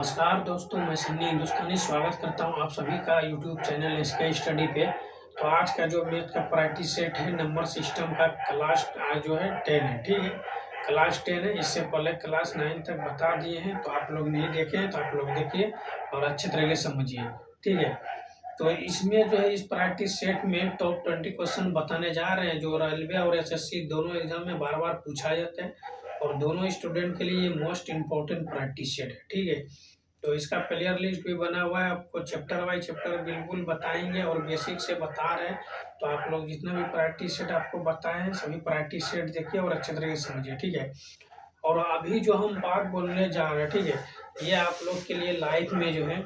नमस्कार दोस्तों, मैं सन्नी हिंदुस्तानी स्वागत करता हूं आप सभी का यूट्यूब चैनल एसके स्टडी पे। तो आज का जो मैथ का प्रैक्टिस सेट है नंबर सिस्टम का क्लास आज जो है 10 है, ठीक है। क्लास 10 है, इससे पहले क्लास 9 तक बता दिए हैं, तो आप लोग नहीं देखे हैं तो आप लोग देखिए और अच्छे तरीके से समझिए, ठीक है। तो इसमें जो है इस प्रैक्टिस सेट में टॉप 20 क्वेश्चन बताने जा रहे हैं जो रेलवे और एसएससी दोनों एग्जाम में बार बार पूछा जाता है और दोनों स्टूडेंट के लिए ये मोस्ट इम्पोर्टेंट प्रैक्टिस सेट है, ठीक है। तो इसका प्लेयर लिस्ट भी बना हुआ है, आपको चैप्टर वाइज चैप्टर बिल्कुल बताएंगे और बेसिक से बता रहे हैं। तो आप लोग जितना भी प्रैक्टिस सेट आपको बताए हैं सभी प्रैक्टिस सेट देखिए और अच्छे तरीके से समझिए, ठीक है। और अभी जो हम बात बोलने जा रहे हैं, ठीक है, ये आप लोग के लिए लाइफ में जो है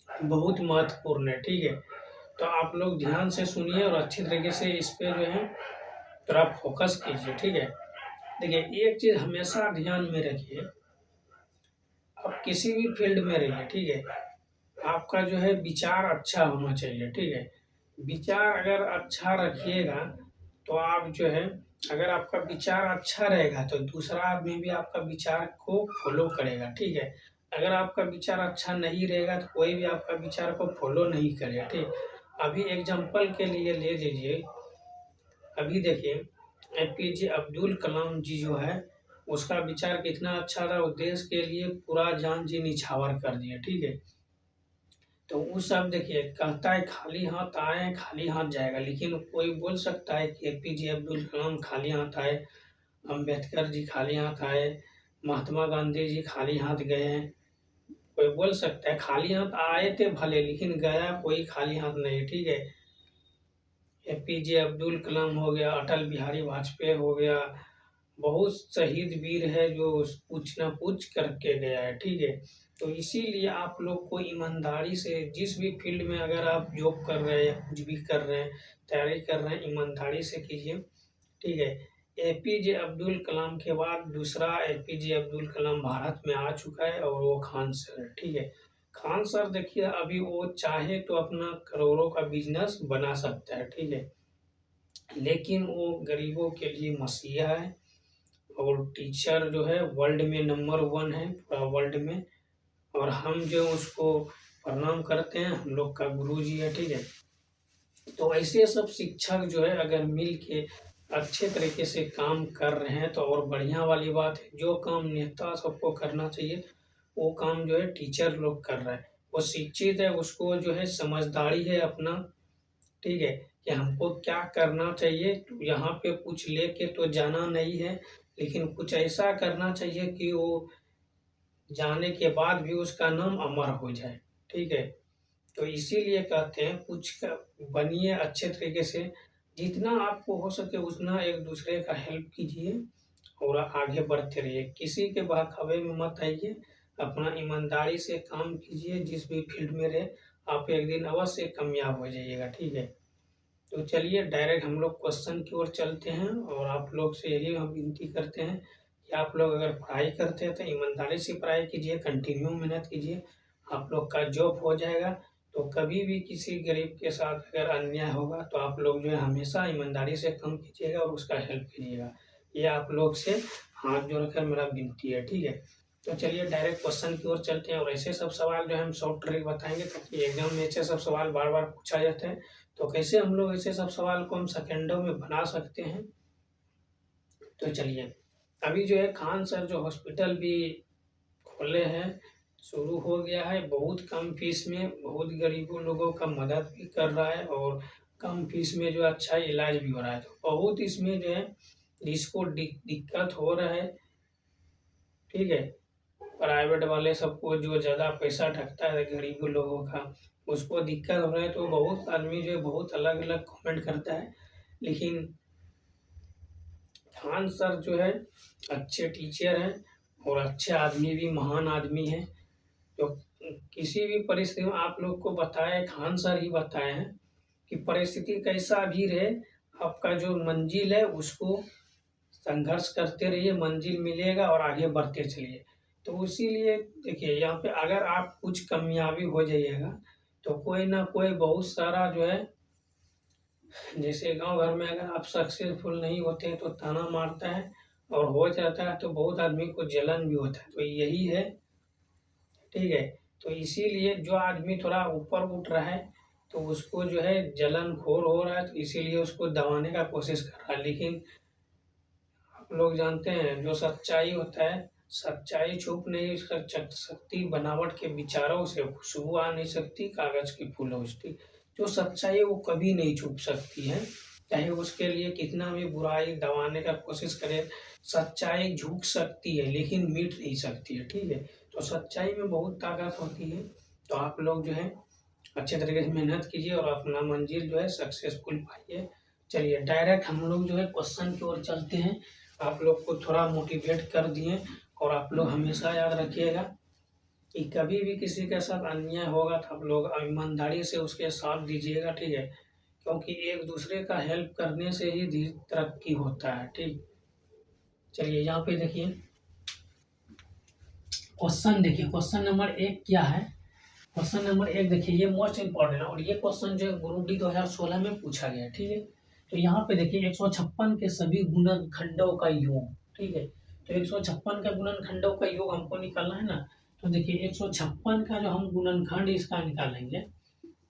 बहुत महत्वपूर्ण है, ठीक है। तो आप लोग ध्यान से सुनिए और अच्छी तरीके से इस पे जो है थोड़ा फोकस कीजिए, ठीक है। देखिए, एक चीज़ हमेशा ध्यान में रखिए, आप किसी भी फील्ड में रहिए, ठीक है, आपका जो है विचार अच्छा होना चाहिए, ठीक है। विचार अगर अच्छा रखिएगा तो आप जो है, अगर आपका विचार अच्छा रहेगा तो दूसरा आदमी भी आपका विचार को फॉलो करेगा, ठीक है। अगर आपका विचार अच्छा नहीं रहेगा तो कोई भी आपका विचार को फॉलो नहीं करेगा, ठीक। अभी एग्जांपल के लिए ले लीजिए, अभी देखिए एपीजे अब्दुल कलाम जी जो है उसका विचार कितना अच्छा था, वो देश के लिए पूरा जान जी निछावर कर दिया, ठीक है। तो वो सब देखिए कहता है खाली हाथ आए खाली हाथ जाएगा, लेकिन कोई बोल सकता है कि एपीजे अब्दुल कलाम खाली हाथ आए, अम्बेडकर जी खाली हाथ आए, महात्मा गांधी जी खाली हाथ गए हैं। कोई बोल सकता है खाली हाथ आए थे भले, लेकिन गया कोई खाली हाथ नहीं, ठीक है। एपीजे अब्दुल कलाम हो गया, अटल बिहारी वाजपेयी हो गया, बहुत शहीद वीर है जो कुछ ना कुछ करके गया है, ठीक है। तो इसीलिए आप लोग को ईमानदारी से जिस भी फील्ड में अगर आप जॉब कर रहे हैं या कुछ भी कर रहे हैं, तैयारी कर रहे हैं, ईमानदारी से कीजिए, ठीक है। एपीजे अब्दुल कलाम के बाद दूसरा एपीजे अब्दुल कलाम भारत में आ चुका है और वो खान सर है, ठीक है। खान सर देखिए अभी वो चाहे तो अपना करोड़ों का बिजनेस बना सकता है, ठीक है, लेकिन वो गरीबों के लिए मसीहा है और टीचर जो है वर्ल्ड में नंबर 1 है पूरा वर्ल्ड में, और हम जो उसको प्रणाम करते हैं, हम लोग का गुरुजी है, ठीक है। तो ऐसे सब शिक्षक जो है अगर मिल के अच्छे तरीके से काम कर रहे हैं तो और बढ़िया वाली बात है। जो काम नेता सबको करना चाहिए वो काम जो है टीचर लोग कर रहा है, वो शिक्षित है, उसको जो है समझदारी है अपना, ठीक है, कि हमको क्या करना चाहिए। तो यहाँ पे कुछ लेके तो जाना नहीं है, लेकिन कुछ ऐसा करना चाहिए कि वो जाने के बाद भी उसका नाम अमर हो जाए, ठीक है। तो इसीलिए कहते हैं कुछ बनिए अच्छे तरीके से, जितना आपको हो सके उतना एक दूसरे का हेल्प कीजिए और आगे बढ़ते रहिए, किसी के बहकावे में मत आइए, अपना ईमानदारी से काम कीजिए, जिस भी फील्ड में रहे आप एक दिन अवश्य कामयाब हो जाइएगा, ठीक है। तो चलिए डायरेक्ट हम लोग क्वेश्चन की ओर चलते हैं और आप लोग से यही हम विनती करते हैं कि आप लोग अगर पढ़ाई करते हैं तो ईमानदारी से पढ़ाई कीजिए, कंटिन्यू मेहनत कीजिए, आप लोग का जॉब हो जाएगा। तो कभी भी किसी गरीब के साथ अगर अन्याय होगा तो आप लोग जो है हमेशा ईमानदारी से काम कीजिएगा और उसका हेल्प कीजिएगा, ये आप लोग से हाथ जोड़कर मेरा विनती है, ठीक है। तो चलिए डायरेक्ट क्वेश्चन की ओर चलते हैं और ऐसे सब सवाल जो है हम शॉर्ट ट्रिक बताएंगे, ताकि एग्जाम में ऐसे सब सवाल बार बार पूछा जाता है, तो कैसे हम लोग ऐसे सब सवाल को हम सेकेंडों में बना सकते हैं। तो चलिए, अभी जो है खान सर जो हॉस्पिटल भी खोले हैं, शुरू हो गया है, बहुत कम फीस में बहुत गरीबों लोगों का मदद भी कर रहा है और कम फीस में जो अच्छा इलाज भी हो रहा है। तो बहुत इसमें जो है जिसको दिक्कत हो रहा है, ठीक है, प्राइवेट वाले सबको जो ज़्यादा पैसा ठगता है गरीब लोगों का, उसको दिक्कत हो रहा है, तो बहुत आदमी जो है बहुत अलग अलग कमेंट करता है, लेकिन खान सर जो है अच्छे टीचर हैं और अच्छे आदमी भी, महान आदमी हैं। तो किसी भी परिस्थिति में आप लोग को बताए, खान सर ही बताए हैं कि परिस्थिति कैसा भी रहे, आपका जो मंजिल है उसको संघर्ष करते रहिए, मंजिल मिलेगा और आगे बढ़ते चलिए। तो इसीलिए देखिए यहाँ पे अगर आप कुछ कामयाबी हो जाइएगा तो कोई ना कोई बहुत सारा जो है, जैसे गांव घर में अगर आप सक्सेसफुल नहीं होते हैं तो ताना मारता है, और हो जाता है तो बहुत आदमी को जलन भी होता है। तो यही है ठीक है। तो इसीलिए जो आदमी थोड़ा ऊपर उठ रहा है तो उसको जो है जलन-खोर हो रहा है, तो इसीलिए उसको दबाने का कोशिश कर रहा है। लेकिन आप लोग जानते हैं जो सच्चाई होता है, सच्चाई छुप नहीं सकती, बनावट के विचारों से खुशबू आ नहीं सकती, कागज़ की फूल-ओसती। जो सच्चाई है वो कभी नहीं छुप सकती है, चाहे उसके लिए कितना भी बुराई दबाने का कोशिश करे, सच्चाई झुक सकती है लेकिन मिट नहीं सकती है, ठीक है? तो सच्चाई में बहुत ताकत होती है, तो आप लोग जो है अच्छे तरीके से मेहनत कीजिए और अपना मंजिल जो है सक्सेसफुल पाइए। चलिए डायरेक्ट हम लोग जो है क्वेश्चन की ओर चलते हैं। आप लोग को थोड़ा मोटिवेट कर दिए और आप लोग हमेशा याद रखिएगा कि कभी भी किसी के साथ अन्याय होगा तो आप लोग ईमानदारी से उसके साथ दीजिएगा, ठीक है? क्योंकि एक दूसरे का हेल्प करने से ही धीरे तरक्की होता है, ठीक? चलिए यहाँ पे देखिए क्वेश्चन नंबर 1 क्या है? क्वेश्चन नंबर 1 देखिए, ये मोस्ट इंपॉर्टेंट है और ये क्वेश्चन जो है ग्रुप डी 2016 में पूछा गया है, ठीक है? तो यहाँ पे देखिए 156 के सभी गुणनखंडों का योग, ठीक है? तो 156 का गुणनखंडों का योग हमको निकालना है ना, तो देखिए 156 का जो हम गुणनखंड इसका निकालेंगे,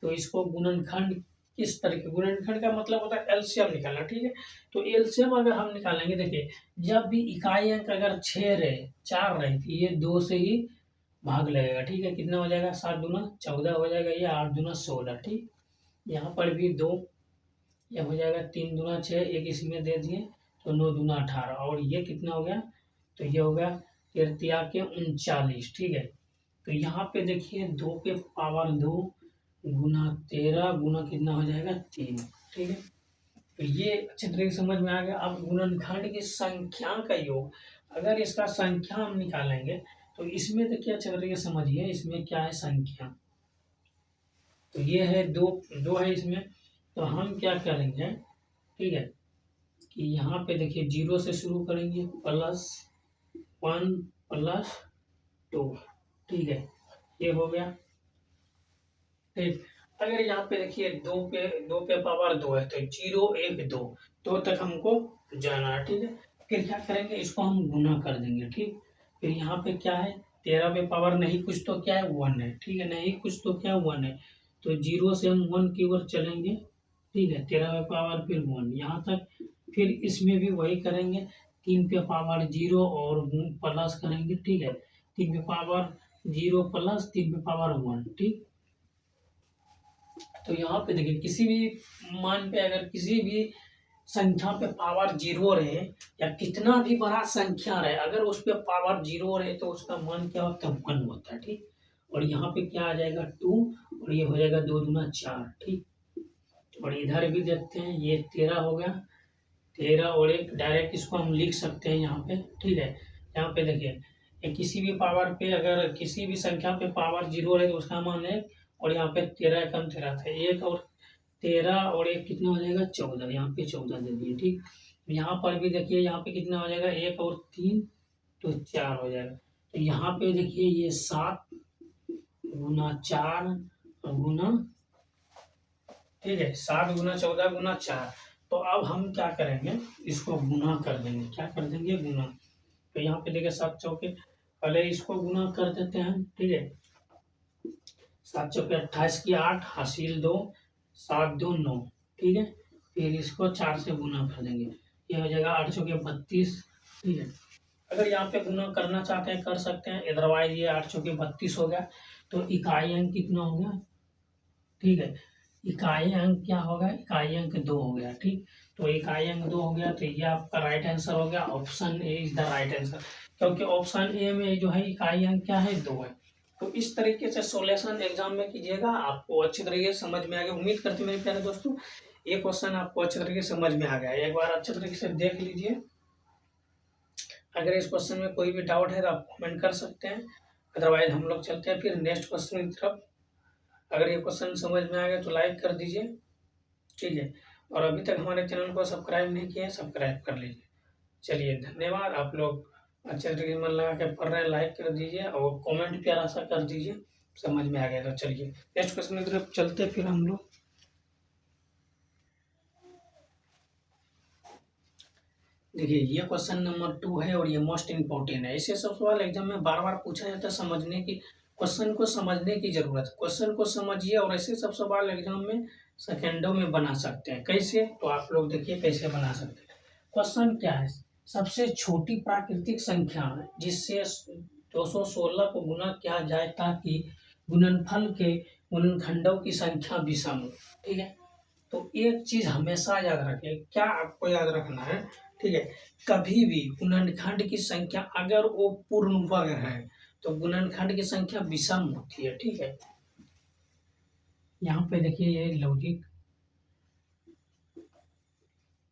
तो इसको गुणनखंड किस तरह के गुणनखंड का मतलब होता है एलसीएम निकालना, ठीक है? तो एलसीएम अगर हम निकालेंगे, देखिए जब भी इकाई अंक अगर 6 रहे, 4 रहे, तो ये 2 से ही भाग लगेगा, ठीक है? कितना हो जाएगा? 7 दूना 14 हो जाएगा, ये 8 दूना 16, ठीक? यहाँ पर भी 2, ये हो जाएगा 3 दूना 6, एक इसमें दे दिए तो 9 दूना 18 और ये कितना हो गया? तो ये हो गया 13 के 39, ठीक है? तो यहाँ पे देखिए 2 के पावर 2 गुना 13 गुना कितना हो जाएगा? 3, ठीक है? तो ये अच्छे तरीके से समझ में आ गया। अब गुणनखंड की संख्या का योग, अगर इसका संख्या हम निकालेंगे तो इसमें देखिए अच्छे तरीके से समझिए, इसमें क्या है संख्या, तो ये है 2, 2 है इसमें, तो हम क्या करेंगे, ठीक है? कि यहाँ पे देखिए 0 से शुरू करेंगे, +1 +2, ठीक है? ये हो गया, ठीक? अगर यहाँ पे देखिए 2 पे पावर 2 है तो 0 1 2 2 तक हमको जाना है, ठीक है? फिर क्या करेंगे, इसको हम गुना कर देंगे, ठीक? फिर यहाँ पे क्या है, 13 पे पावर नहीं कुछ तो क्या है 1 है, ठीक है? नहीं कुछ तो क्या 1 है, तो 0 से हम 1 की ओर चलेंगे, ठीक है? 13 पे पावर फिर 1 यहाँ तक, फिर इसमें भी वही करेंगे, 3 पे पावर 0 और प्लस करेंगे, ठीक है? 3 पे पावर 0 प्लस 3 पे पावर 1, ठीक? तो यहाँ पे देखिए किसी भी मान पे अगर किसी भी संख्या पे पावर 0 रहे या कितना भी बड़ा संख्या रहे, अगर उस पे पावर 0 रहे तो उसका मान क्या होता है? 1 होता है, ठीक? और यहाँ पे क्या आ जाएगा? 2 और ये हो जाएगा 2 दूना 4, ठीक? और इधर भी देखते हैं, ये 13 हो गया, 13 और एक डायरेक्ट इसको हम लिख सकते हैं यहाँ पे, ठीक है? यहाँ पे देखिए ये किसी भी पावर पे अगर किसी भी संख्या पे पावर 0 रहे तो उसका मान है, और यहाँ पे 13 कम 13 था, एक और 13 और एक कितना हो जाएगा? 14, यहाँ पे 14 दे दिए, ठीक? यहाँ पर भी देखिए यहाँ पे कितना हो जाएगा? 1 और 3 तो 4 हो जाएगा। तो यहाँ पे देखिए ये 7 गुना 4 गुना, ठीक है? 7 गुना 14 गुना 4, तो अब हम क्या करेंगे, इसको गुना कर देंगे, क्या कर देंगे? गुना। तो यहाँ पे देखिए 7 चौके, पहले इसको गुना कर देते हैं, ठीक है? 7 चौके 28 की 8 हासिल 2, 7 2 9, ठीक है? फिर इसको 4 से गुना कर देंगे, ये हो जाएगा 8 चौके 32, ठीक है? अगर यहाँ पे गुना करना चाहते हैं कर सकते हैं, अदरवाइज ये 8 चौके 32 हो गया, तो इकाई अंक कितना हो गया? ठीक है, इकाई अंक क्या होगा? इकाई अंक 2 हो गया, ठीक? तो इकाई अंक 2 हो गया, तो ये आपका राइट आंसर हो गया, option A is the right answer, क्योंकि ऑप्शन ए में जो है इकाई अंक क्या है? 2 है। तो इस तरीके से सोल्यूशन एग्जाम में कीजिएगा, आपको अच्छी तरीके से समझ में आ गया। उम्मीद करते हैं मेरे प्यारे दोस्तों ये क्वेश्चन आपको अच्छे तरीके से समझ में आ गया, एक बार अच्छे तरीके से देख लीजिए। अगर इस क्वेश्चन में कोई भी डाउट है तो आप कमेंट कर सकते हैं, अदरवाइज हम लोग चलते हैं फिर नेक्स्ट क्वेश्चन की तरफ। अगर ये क्वेश्चन समझ में आ गया तो लाइक कर दीजिए, ठीक है? और अभी तक हमारे चैनल को सब्सक्राइब नहीं किया है, सब्सक्राइब कर लीजिए। चलिए धन्यवाद, आप लोग अच्छे तरीके से मन लगा के पढ़ रहे हैं, लाइक कर दीजिए और कमेंट प्यारा सा कर दीजिए, समझ में आ गया तो चलिए नेक्स्ट क्वेश्चन की तरफ चलते फिर हम लोग। देखिए ये क्वेश्चन नंबर 2 है और ये मोस्ट इम्पोर्टेंट है, इससे सब सवाल एग्जाम में बार बार पूछा जाता है, समझने की क्वेश्चन को समझने की जरूरत है। क्वेश्चन को समझिए और ऐसे सब सवाल एग्जाम में सेकेंडों में बना सकते हैं। कैसे? तो आप लोग देखिए कैसे बना सकते हैं। क्वेश्चन क्या है? सबसे छोटी प्राकृतिक संख्या है जिससे 216 को गुना किया जाए ताकि गुणनफल के गुणनखंडों की संख्या विषम हो। ठीक है, तो एक चीज हमेशा याद रखें, क्या आपको याद रखना है? ठीक है, कभी भी गुणनखंड की संख्या अगर वो पूर्ण वर्ग है तो गुणनखंड की संख्या विषम होती है। ठीक है, यहाँ पे देखिए ये लॉजिक,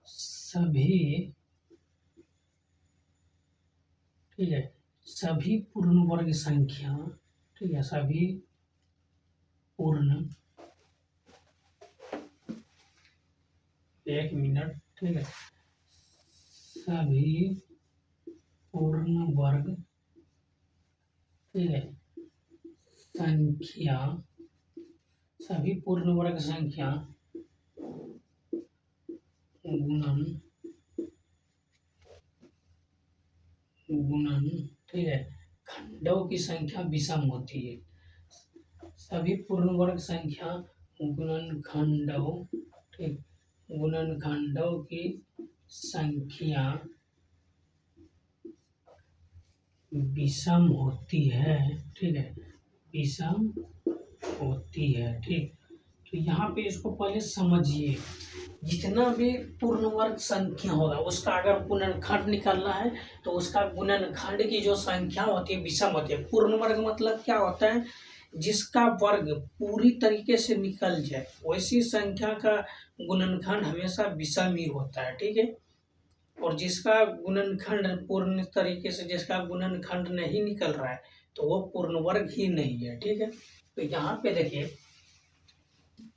सभी, ठीक है, सभी पूर्ण वर्ग संख्या, ठीक है, सभी पूर्ण, एक मिनट, ठीक है, सभी पूर्ण वर्ग, ठीक है, संख्या, सभी पूर्ण वर्ग संख्या गुणन, ठीक है, खंडों की संख्या विषम होती है। सभी पूर्ण वर्ग संख्या गुणनखंडों, ठीक, गुणनखंडों की संख्या विषम होती है। ठीक है, विषम होती है। ठीक, तो यहाँ पे इसको पहले समझिए। जितना भी पूर्ण वर्ग संख्या होगा उसका अगर गुणनखंड निकालना है तो उसका गुणनखंड की जो संख्या होती है विषम होती है। पूर्ण वर्ग मतलब क्या होता है? जिसका वर्ग पूरी तरीके से निकल जाए, वैसी संख्या का गुणनखंड हमेशा विषम ही होता है। ठीक है, और जिसका गुणनखंड पूर्ण तरीके से, जिसका गुणनखंड नहीं निकल रहा है तो वो पूर्ण वर्ग ही नहीं है। ठीक है, तो यहाँ पे देखिए,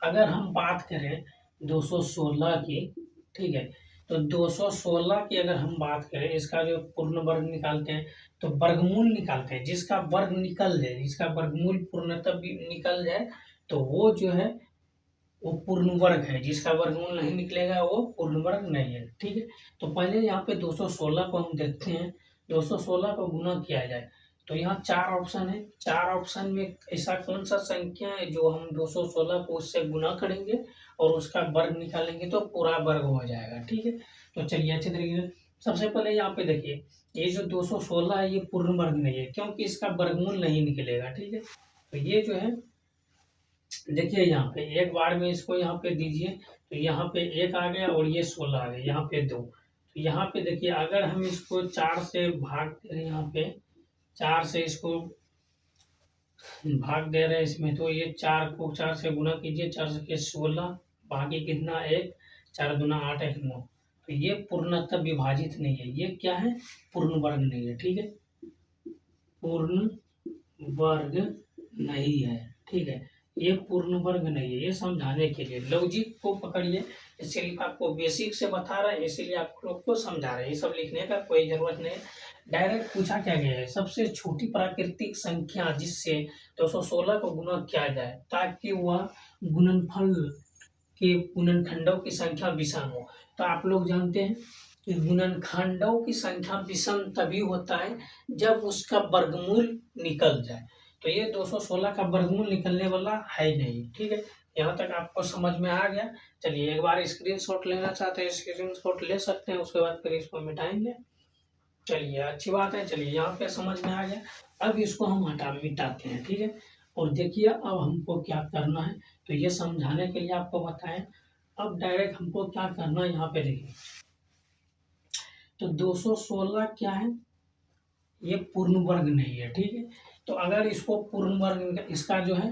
अगर हम बात करें 216 की, ठीक है, तो 216 की अगर हम बात करें, इसका जो पूर्ण वर्ग निकालते हैं तो वर्गमूल निकालते हैं। जिसका वर्ग निकल जाए, जिसका वर्गमूल पूर्णतः भी निकल जाए तो वो जो है वो पूर्ण वर्ग है। जिसका वर्गमूल नहीं निकलेगा वो पूर्ण वर्ग नहीं है। ठीक है, तो पहले यहाँ पे 216 को हम देखते हैं। 216 को गुना किया जाए तो यहाँ चार ऑप्शन है। चार ऑप्शन में ऐसा कौन सा संख्या है जो हम 216 को उससे गुना करेंगे और उसका वर्ग निकालेंगे तो पूरा वर्ग हो जाएगा। ठीक है, तो चलिए अच्छे तरीके से सबसे पहले यहाँ पे देखिए, ये जो 216 है ये पूर्ण वर्ग नहीं है क्योंकि इसका वर्गमूल नहीं निकलेगा। ठीक है, तो ये जो है देखिए यहाँ पे एक बार में इसको यहाँ पे दीजिए तो यहाँ पे एक आ गया और ये 16 आ गया, यहाँ पे 2। तो यहाँ पे देखिए अगर हम इसको 4 से भाग दे रहे हैं, यहाँ पे 4 से इसको भाग दे रहे हैं इसमें, तो ये 4 को 4 से गुना कीजिए, 4 से 16, बाकी कितना 1, 4 दूना 8, 1 9। तो ये पूर्णतः विभाजित नहीं है, ये क्या है? पूर्ण वर्ग नहीं है। ठीक है, पूर्ण वर्ग नहीं है। ठीक है, ये पूर्ण वर्ग नहीं है। ये समझाने के लिए लॉजिक को पकड़िए, इसलिए आपको बेसिक से बता रहे हैं, इसीलिए आप लोग को समझा रहे हैं। ये सब लिखने का कोई जरूरत नहीं है। डायरेक्ट पूछा क्या गया है? सबसे छोटी प्राकृतिक संख्या जिससे 216 को गुना किया जाए ताकि वह गुणनफल के गुणनखंडों की संख्या विषम हो। तो आप लोग जानते हैं कि गुणनखंडों की संख्या विषम तभी होता है जब उसका वर्गमूल निकल जाए। तो ये 216 का वर्गमूल निकलने वाला है नहीं। ठीक है, यहाँ तक आपको समझ में आ गया। चलिए एक बार स्क्रीनशॉट लेना चाहते हैं स्क्रीनशॉट ले सकते हैं, उसके बाद फिर इसको मिटाएंगे। चलिए अच्छी बात है, चलिए यहाँ पे समझ में आ गया। अब इसको हम मिटाते हैं। ठीक है, और देखिए अब हमको क्या करना है, तो ये समझाने के लिए आपको बताएं। अब डायरेक्ट हमको क्या करना है, यहाँ पे देखिए, तो 216 क्या है? ये पूर्ण वर्ग नहीं है। ठीक है, तो अगर इसको पूर्ण वर्ग, इसका जो है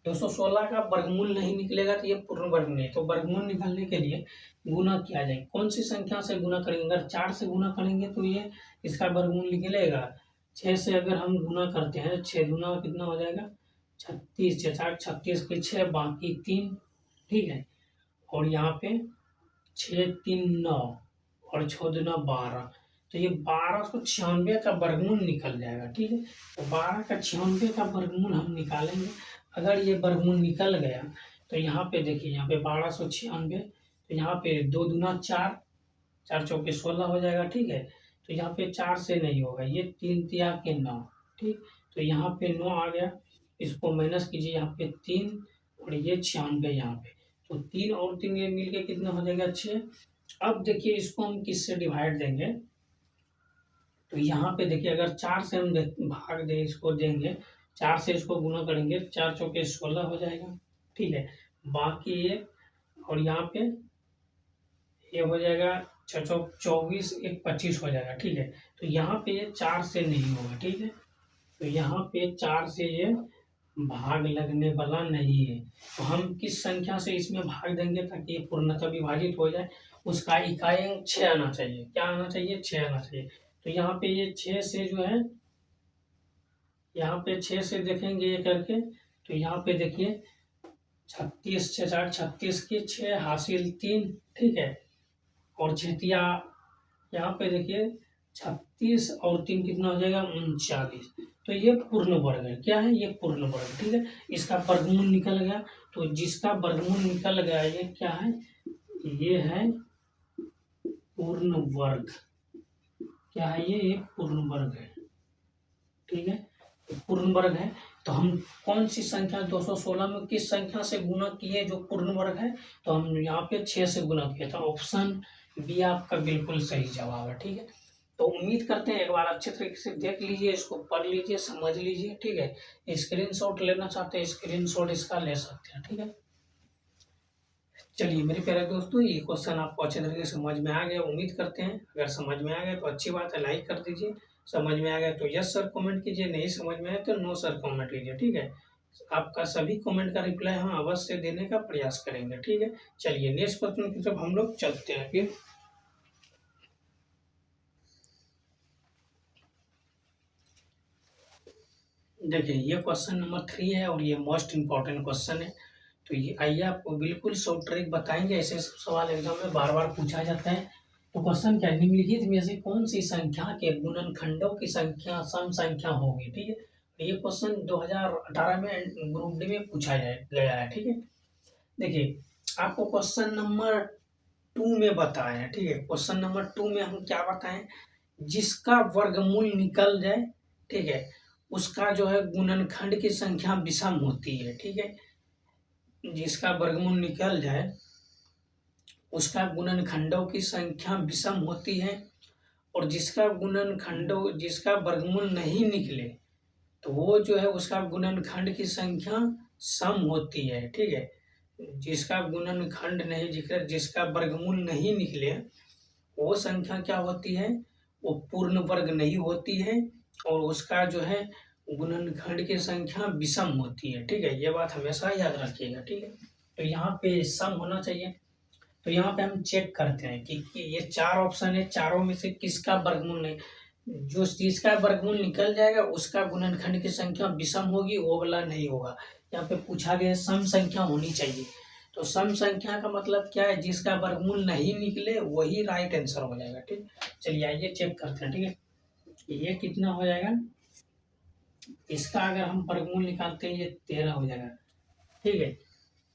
216 का वर्गमूल नहीं निकलेगा तो ये पूर्ण वर्ग नहीं है। तो वर्गमूल निकालने के लिए गुना किया जाए। कौन सी संख्या से गुना करेंगे? अगर 4 से गुना करेंगे तो ये इसका वर्गमूल निकलेगा। 6 से अगर हम गुना करते हैं, 6 गुना कितना हो जाएगा? 36, 6 36 के 6, बाकी 3। ठीक है, और यहाँ पे 6 3 9 और 6 दूना 12। तो ये 1296 का वर्गमूल निकल जाएगा। ठीक है, तो 12 का 96 का वर्गमूल हम निकालेंगे। अगर ये वर्गमूल निकल गया तो यहाँ पे देखिए, यहाँ पे 1296, तो यहाँ पे 2 दूना 4, 4 चौके 16 हो जाएगा। ठीक है, तो यहाँ पे 4 से नहीं होगा, ये 3 तिया के 9। ठीक, तो यहाँ पे 9 आ गया। इसको माइनस कीजिए, यहाँ पे 3 और ये 96 यहाँ पे, तो 3 और 3 ये मिल के कितना हो जाएगा 6। अब देखिए इसको हम किससे डिवाइड देंगे, तो यहाँ पे देखिए अगर 4 से हम भाग दे इसको देंगे, 4 से इसको गुना करेंगे, 4 चौके 16 हो जाएगा, ठीक है। बाकी ये और यहाँ पे ये हो जाएगा 6 चौक 24, 1 25 हो जाएगा, ठीक है। तो यहाँ पे ये 4 से नहीं होगा, ठीक है। तो यहाँ पे 4 से ये भाग लगने वाला नहीं है, तो हम किस संख्या से इसमें भाग देंगे ताकि ये पूर्णतः विभाजित हो जाए, उसका इकाई अंक 6 आना चाहिए। क्या आना चाहिए? 6 आना चाहिए। तो यहाँ पे ये 6 से जो है, यहाँ पे 6 से देखेंगे ये करके, तो यहाँ पे देखिए 36 6 4 36 की 6 हासिल 3, ठीक है। और छेतिया यहाँ पे देखिए 36 और 3 कितना हो जाएगा 39। तो ये पूर्ण वर्ग है। क्या है? ये पूर्ण वर्ग, ठीक है। इसका वर्गमूल निकल गया, तो जिसका वर्गमूल निकल गया ये क्या है? ये है पूर्ण वर्ग। क्या है ये? पूर्ण वर्ग है, ठीक है। तो पूर्ण वर्ग है, तो हम कौन सी संख्या 216 में किस संख्या से गुना किए जो पूर्ण वर्ग है? तो हम यहाँ पे 6 से गुना किया था। ऑप्शन बी आपका बिल्कुल सही जवाब है, ठीक है। तो उम्मीद करते हैं एक बार अच्छे तरीके से देख लीजिए, इसको पढ़ लीजिए, समझ लीजिए, ठीक है। स्क्रीनशॉट लेना चाहते हैं, स्क्रीनशॉट इसका ले सकते हैं, ठीक है। चलिए मेरे प्यारे दोस्तों, ये क्वेश्चन आपको अच्छे तरीके से समझ में आ गया, उम्मीद करते हैं। अगर समझ में आ गया तो अच्छी बात है, लाइक कर दीजिए। समझ में आ गया तो यस सर कमेंट कीजिए, नहीं समझ में आया तो नो सर कमेंट कीजिए, ठीक है। आपका सभी कमेंट का रिप्लाई हम अवश्य देने का प्रयास करेंगे, ठीक है। चलिए नेक्स्ट क्वेश्चन की तरफ हम लोग चलते हैं फिर। देखिए ये क्वेश्चन नंबर 3 है और ये मोस्ट इम्पॉर्टेंट क्वेश्चन है। तो ये आइए आपको बिल्कुल शॉर्ट ट्रिक बताएंगे, ऐसे सवाल एग्जाम में बार बार पूछा जाता है। तो क्वेश्चन क्या, निम्नलिखित में से कौन सी संख्या के गुणनखंडों की संख्या सम संख्या होगी, ठीक है। तो ये क्वेश्चन 2018 में ग्रुप डी में पूछा गया है, ठीक है। देखिए आपको क्वेश्चन नंबर 2 में बताए हैं, ठीक है। क्वेश्चन नंबर 2 में हम क्या बताएं, जिसका वर्गमूल निकल जाए, ठीक है, उसका जो है गुणनखंड की संख्या विषम होती है, ठीक है। जिसका वर्गमूल निकल जाए उसका गुणनखंडों की संख्या विषम होती है, और जिसका वर्गमूल नहीं निकले तो वो जो है उसका गुणनखंड की संख्या सम होती है, ठीक है। जिसका गुणनखंड नहीं दिखे, जिसका वर्गमूल नहीं निकले, वो संख्या क्या होती है? वो पूर्ण वर्ग नहीं होती है, और उसका जो है गुणनखंड की संख्या विषम होती है, ठीक है। ये बात हमेशा याद रखिएगा, ठीक है। तो यहाँ पे सम होना चाहिए। तो यहाँ पे हम चेक करते हैं कि ये 4 ऑप्शन है, चारों में से किसका वर्गमूल नहीं, जो जिसका वर्गमूल निकल जाएगा उसका गुणनखंड की संख्या विषम होगी, वो वाला नहीं होगा। यहाँ पे पूछा गया सम संख्या होनी चाहिए। तो सम संख्या का मतलब क्या है? जिसका वर्गमूल नहीं निकले वही राइट आंसर हो जाएगा, ठीक। चलिए आइए चेक करते हैं, ठीक है। ये कितना हो जाएगा? इसका अगर हम वर्गमूल निकालते हैं ये 13 हो जाएगा, ठीक है।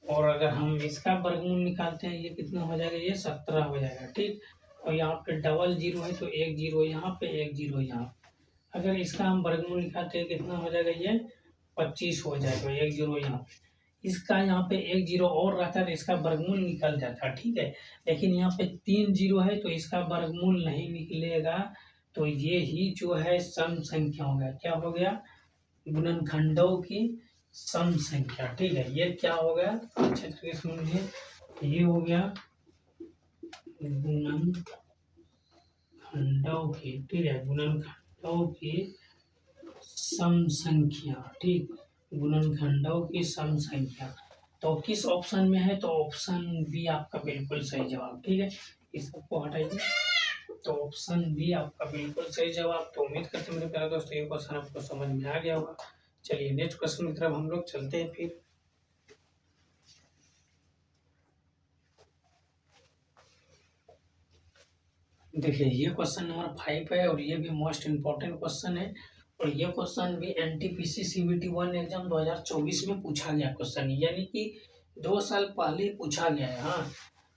और अगर हम इसका वर्गमूल निकालते हैं ये कितना हो जाएगा? ये 17 हो जाएगा, ठीक। और यहाँ पे डबल जीरो है तो एक जीरो यहाँ पे, एक जीरो यहाँ। अगर इसका हम वर्गमूल निकालते हैं कितना हो जाएगा? ये 25 हो जाएगा, एक जीरो यहाँ पे। इसका यहाँ पे एक जीरो और रहता है तो इसका वर्गमूल निकल जाता है, ठीक है। लेकिन यहाँ पे 3 जीरो है तो इसका वर्गमूल नहीं निकलेगा, तो ये ही जो है सम संख्या हो गया। क्या हो गया? गुणनखंडों की सम संख्या, ठीक है। ये क्या हो गया? अच्छे तरीके से समझिए, ये हो गया गुणनखंडों की, ठीक है, गुणनखंडों की सम संख्या, ठीक, गुणनखंडों की सम संख्या। तो किस ऑप्शन में है? तो ऑप्शन बी आपका बिल्कुल सही जवाब, ठीक है। इस सबको हटाइए, तो ऑप्शन बी आपका बिल्कुल सही जवाब। तो उम्मीद करते हैं मेरे प्यारे दोस्तों ये क्वेश्चन आपको समझ में आ गया होगा। चलिए नेक्स्ट क्वेश्चन की तरफ हम लोग चलते हैं फिर। देखिए ये क्वेश्चन नंबर 5 है और ये भी मोस्ट इम्पोर्टेंट क्वेश्चन है, और ये क्वेश्चन भी एनटीपीसी सीबीटी 1 एग्जाम 2024 में पूछा गया क्वेश्चन, यानी कि 2 साल पहले पूछा गया है। हाँ,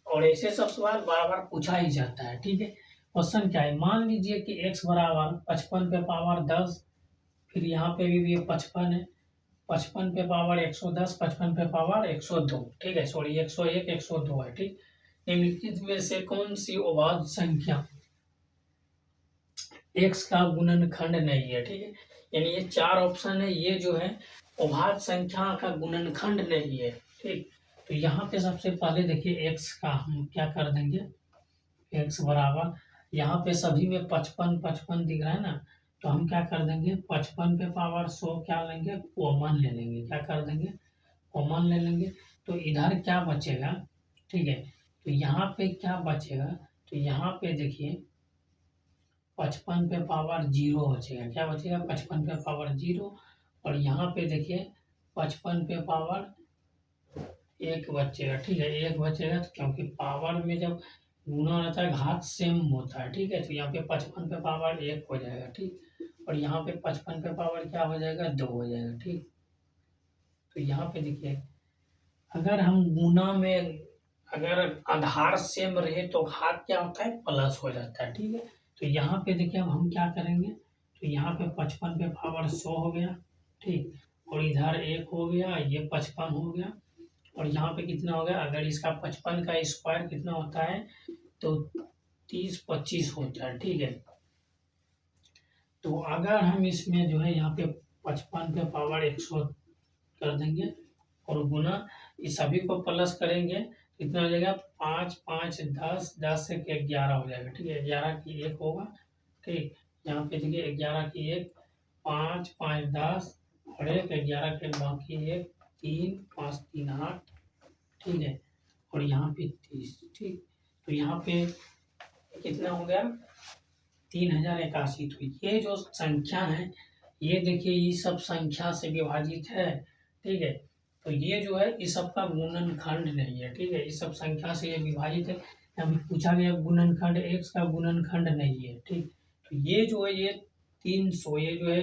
और ऐसे सब सवाल बार बार पूछा ही जाता है, ठीक है। क्वेश्चन क्या है? मान लीजिए कि x बराबर 55 पे पावर 10, फिर यहाँ पे भी ये 55 है, 55 पे पावर 110, 55 पे पावर 102, ठीक है, सॉरी 101, 102 है, ठीक। निम्नलिखित में से कौन सी अभाज्य संख्या x का गुणनखंड नहीं है, ठीक है। यानी ये 4 ऑप्शन है, ये जो है अभाज्य संख्या का गुणनखंड नहीं है, ठीक। तो यहाँ पे सबसे पहले देखिए x का हम क्या कर देंगे, x बराबर, यहाँ पे सभी में 55 55 दिख रहा है ना, तो हम क्या कर देंगे 55 पे पावर 100 क्या लेंगे, कॉमन ले लेंगे, क्या कर देंगे, कॉमन ले लेंगे। तो इधर क्या बचेगा, ठीक है, तो यहाँ पे क्या बचेगा, तो यहाँ पे देखिए 55 पे पावर 0 बचेगा, क्या बचेगा 55 पे पावर 0, और यहाँ पे देखिए 55 पे पावर 1 बचेगा, ठीक है, 1 बचेगा, तो क्योंकि पावर में जब गुना रहता है घात सेम होता है, ठीक है, तो यहाँ पे 55 पे पावर 1 हो जाएगा, ठीक, और यहाँ पे 55 पे पावर क्या हो जाएगा, 2 हो जाएगा, ठीक। तो यहाँ पे देखिए अगर हम गुना में अगर आधार सेम रहे तो घात क्या होता है, प्लस हो जाता है, ठीक है। तो यहाँ पे देखिए अब हम क्या करेंगे, तो यहाँ पे 55 पे पावर 100 हो गया, ठीक, और इधर 1 हो गया, ये 55 हो गया, और यहाँ पे कितना हो गया, अगर इसका 55 का स्क्वायर कितना होता है, तो 30 25 होता है, ठीक है। तो अगर हम इसमें जो है यहाँ पे 55 पे पावर 100 कर देंगे और गुना इस सभी को प्लस करेंगे, कितना हो जाएगा, 5 5 10, 10 से 11 हो जाएगा, ठीक है, 11 की 1 होगा, ठीक। यहाँ पे देखिए 11 की 1, 5 5 10 और 1 11 के बाकी 1 3 5 3 8, ठीक है, और यहाँ पे 30, ठीक। तो यहाँ पे कितना हो गया, 3081। तो ये जो संख्या है, ये देखिए ये सब संख्या से विभाजित है, ठीक है। तो ये जो है इस सब का गुणनखंड नहीं है, ठीक है, इस सब संख्या से ये विभाजित है। यहाँ पे पूछा गया गुणनखंड x का गुणनखंड नहीं है, ठीक। तो ये जो है ये 300, ये जो है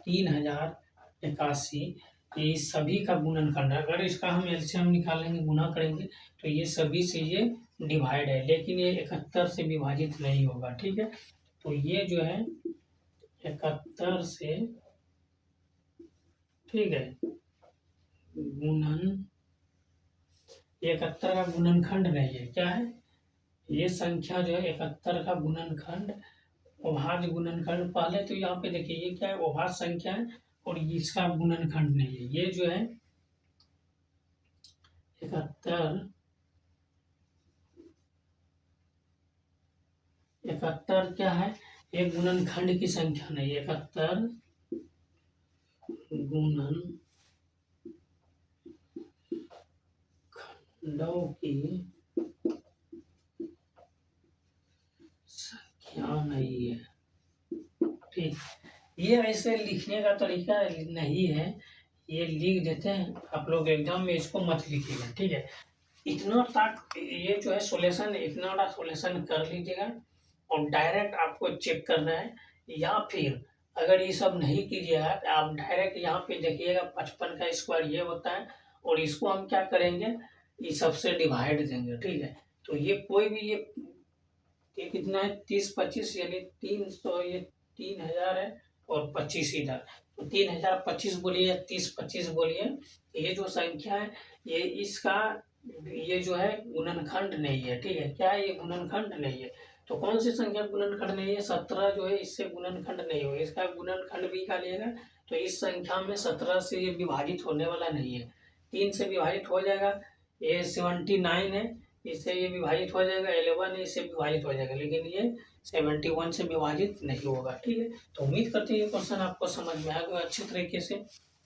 3081, ये सभी का गुणनखंड है। अगर इसका हम एलसीएम निकालेंगे, गुना करेंगे, तो ये सभी से ये डिवाइड है, लेकिन ये 71 से विभाजित नहीं होगा, ठीक है। तो ये जो है 71 से, ठीक है, गुणन 71 का गुणनखंड नहीं है, क्या है, ये संख्या जो है 71 का गुणनखंड, अभाज्य गुणनखंड। पहले तो यहाँ पे देखिए ये क्या है, अभाज्य संख्या है और इसका गुणनखंड नहीं है, ये जो है 71 क्या है, एक गुणनखंड की संख्या नहीं है, 71 गुणनखंडों की संख्या नहीं है, ठीक। ये ऐसे लिखने का तरीका नहीं है, ये लिख देते हैं आप लोग एग्जाम में, इसको मत लिखिएगा, ठीक है। इतना तक ये जो है सोल्यूशन, इतना बड़ा सोल्यूशन कर लीजिएगा और डायरेक्ट आपको चेक करना है, या फिर अगर ये सब नहीं कीजिएगा तो आप डायरेक्ट यहाँ पे देखिएगा 55 का स्क्वायर ये होता है, और इसको हम क्या करेंगे, ये सबसे डिवाइड देंगे, ठीक है। तो ये कोई भी ये कितना है, 30 25, यानी 300, ये 3000 है और 25 इधर, तो 3025 बोलिए या 30 25 बोलिए, ये जो संख्या है ये इसका ये जो है गुणनखंड नहीं है, ठीक है, क्या है, ये गुणनखंड नहीं है। तो कौन सी संख्या गुणनखंड नहीं है, 17 जो है इससे गुणनखंड नहीं होगा, इसका गुणनखंड भी निकालिएगा, तो इस संख्या में 17 से ये विभाजित होने वाला नहीं है, 3 से विभाजित हो जाएगा, ये 79 है, इससे ये विभाजित हो जाएगा, 11 है, इससे विभाजित हो जाएगा, लेकिन ये 71 से विभाजित नहीं होगा, ठीक है। तो उम्मीद करते हैं ये क्वेश्चन आपको समझ में आ गया अच्छी तरीके से।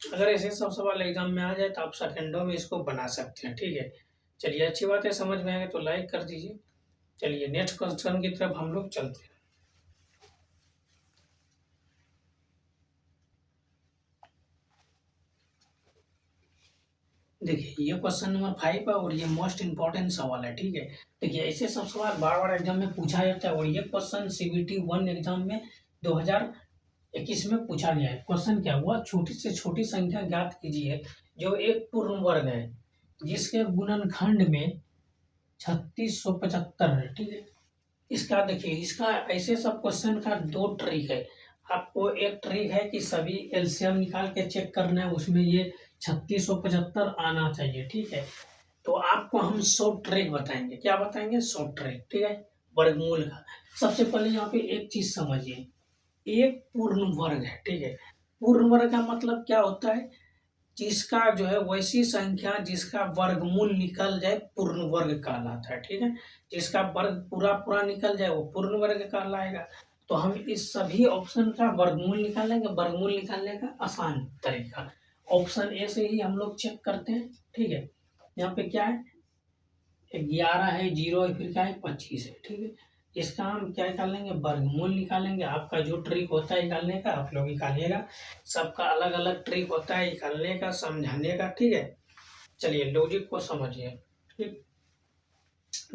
अगर ऐसे सब सवाल एग्जाम में आ जाए तो आप सेकेंडों में इसको बना सकते हैं, ठीक है। चलिए अच्छी बात है, समझ में आएगा तो लाइक कर दीजिए। चलिए नेक्स्ट क्वेश्चन की तरफ हम लोग चलते हैं। देखिए ये क्वेश्चन नंबर 5 है और ये मोस्ट इंपॉर्टेंट सवाल है, ठीक है। देखिए ऐसे सब सवाल बार बार एग्जाम में पूछा जाता है, और ये क्वेश्चन CBT 1 एग्जाम में 2021 में पूछा गया है। क्वेश्चन क्या हुआ, छोटी से छोटी संख्या ज्ञात कीजिए जो एक पूर्ण वर्ग है जिसके गुणनखंड में 3675 है, ठीक है। इसका देखिए, इसका ऐसे सब क्वेश्चन का 2 ट्रिक है। आपको एक ट्रिक है कि सभी एलसीएम निकाल के चेक करना है, उसमें ये 3675 आना चाहिए, ठीक है। तो आपको हम शॉर्ट ट्रिक बताएंगे। क्या बताएंगे? शॉर्ट ट्रिक, ठीक है, वर्गमूल का। सबसे पहले यहाँ पे एक चीज समझिए, एक पूर्ण वर्ग है, ठीक है। पूर्ण वर्ग का मतलब क्या होता है? जिसका जो है वैसी संख्या जिसका वर्गमूल निकल जाए पूर्ण वर्ग कहलाता है, ठीक है। जिसका वर्ग पूरा पूरा निकल जाए वो पूर्ण वर्ग कहलाएगा। तो हम इस सभी ऑप्शन का वर्गमूल निकालेंगे। वर्गमूल निकालने का आसान तरीका ऑप्शन ए से ही हम लोग चेक करते हैं, ठीक है। यहाँ पे क्या है? 11 है, 0 है, फिर क्या है? 25 है, ठीक है। इसका हम क्या निकालेंगे? वर्गमूल निकालेंगे। आपका जो ट्रिक होता है निकालने का आप लोग निकालिएगा। सबका अलग अलग ट्रिक होता है निकालने का, समझाने का, ठीक है। चलिए लॉजिक को समझिए, ठीक।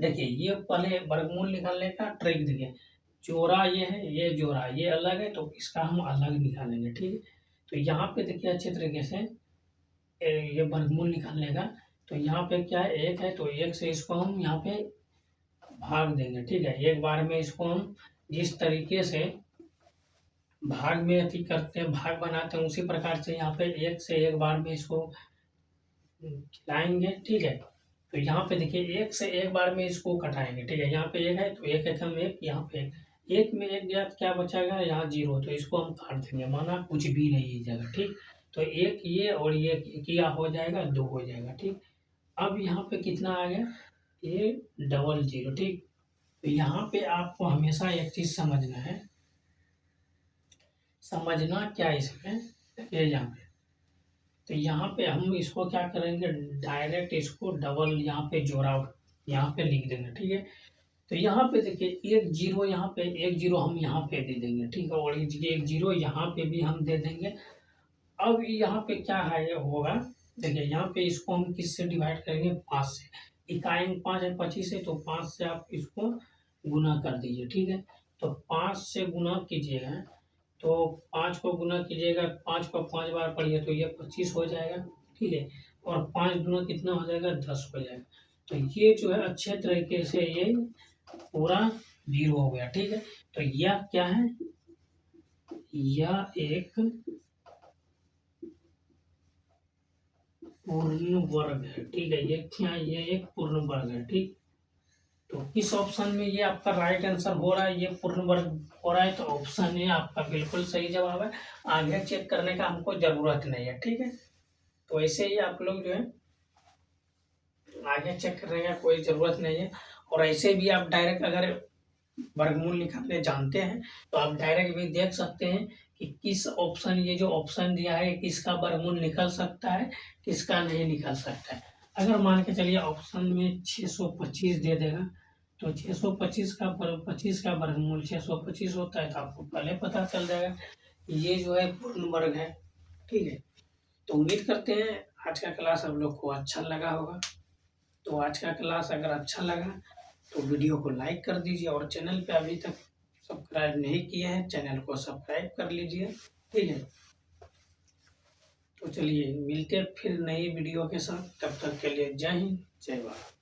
देखिए ये पहले वर्गमूल निकालने का ट्रिक देखिए। जोड़ा ये है, ये जोड़ा ये अलग है, तो इसका हम अलग निकालेंगे, ठीक है। तो यहाँ पे देखिए अच्छे तरीके से ये वर्गमूल निकालने का। तो यहाँ पे क्या है? एक है, तो एक से इसको हम यहाँ पे भाग देंगे, ठीक है। एक बार में इसको हम जिस तरीके से भाग में अति करते हैं, भाग बनाते हैं, उसी प्रकार से यहाँ पे एक से एक बार में इसको खिलाएंगे, ठीक है। तो यहाँ पे देखिए एक से एक बार में इसको कटाएंगे, ठीक है। यहाँ पे एक है, तो एक है, हम एक, यहाँ पे एक में एक गया तो क्या बचाएगा? यहाँ 0, तो इसको हम काट देंगे, माना कुछ भी नहीं जगह, ठीक। तो एक ये और ये क्या हो जाएगा? 2 हो जाएगा, ठीक। अब यहाँ पे कितना आ गया? ये डबल 0, ठीक। तो यहाँ पे आपको हमेशा एक चीज समझना है। समझना क्या इसमें? ये यहाँ पे, तो यहाँ पे हम इसको क्या करेंगे? डायरेक्ट इसको डबल यहाँ पे जोड़ा यहाँ पे लिख देंगे, ठीक है। तो यहाँ पे देखिए एक 0 यहाँ पे, एक 0 हम यहाँ पे दे देंगे, ठीक है। और एक 0 यहाँ पे भी हम दे देंगे। अब यहाँ पे क्या है ये होगा? देखिए यहाँ पे इसको हम किससे डिवाइड करेंगे? 5 से। इकाई में 5 है, 25 है, तो 5 से आप इसको गुना कर दीजिए, ठीक है। तो 5 से गुना कीजिएगा, तो 5 को गुना कीजिएगा, 5 को 5 बार पढ़िए तो ये 25 हो जाएगा, ठीक है। और 5 गुना कितना हो जाएगा? 10 हो जाएगा। तो ये जो है अच्छे तरीके से ये पूरा 0 हो गया, ठीक है। तो यह क्या है? यह एक पूर्ण वर्ग है, ठीक है। ये क्या? ये एक पूर्ण वर्ग है, ठीक। तो इस ऑप्शन में ये आपका राइट आंसर हो रहा है, ये पूर्ण वर्ग हो रहा है, तो ऑप्शन ए आपका बिल्कुल सही जवाब है। आगे चेक करने का हमको जरूरत नहीं है, ठीक है। तो ऐसे ही आप लोग जो है आगे चेक करने का कोई जरूरत नहीं है। और ऐसे भी आप डायरेक्ट अगर वर्गमूल निकालने जानते हैं तो आप डायरेक्ट भी देख सकते हैं कि किस ऑप्शन, ये जो ऑप्शन दिया है किसका वर्गमूल निकल सकता है, किसका नहीं निकल सकता है। अगर मान के चलिए ऑप्शन में 625 दे देगा, तो 625 का 25 का वर्गमूल 625 होता है, तो आपको पहले पता चल जाएगा ये जो है पूर्ण वर्ग है, ठीक है। तो उम्मीद करते हैं आज का क्लास आप लोग को अच्छा लगा होगा। तो आज का क्लास अगर अच्छा लगा तो वीडियो को लाइक कर दीजिए, और चैनल पे अभी तक सब्सक्राइब नहीं किए हैं चैनल को सब्सक्राइब कर लीजिए, ठीक है। तो चलिए मिलते हैं फिर नई वीडियो के साथ, तब तक के लिए जय हिंद, जय भारत।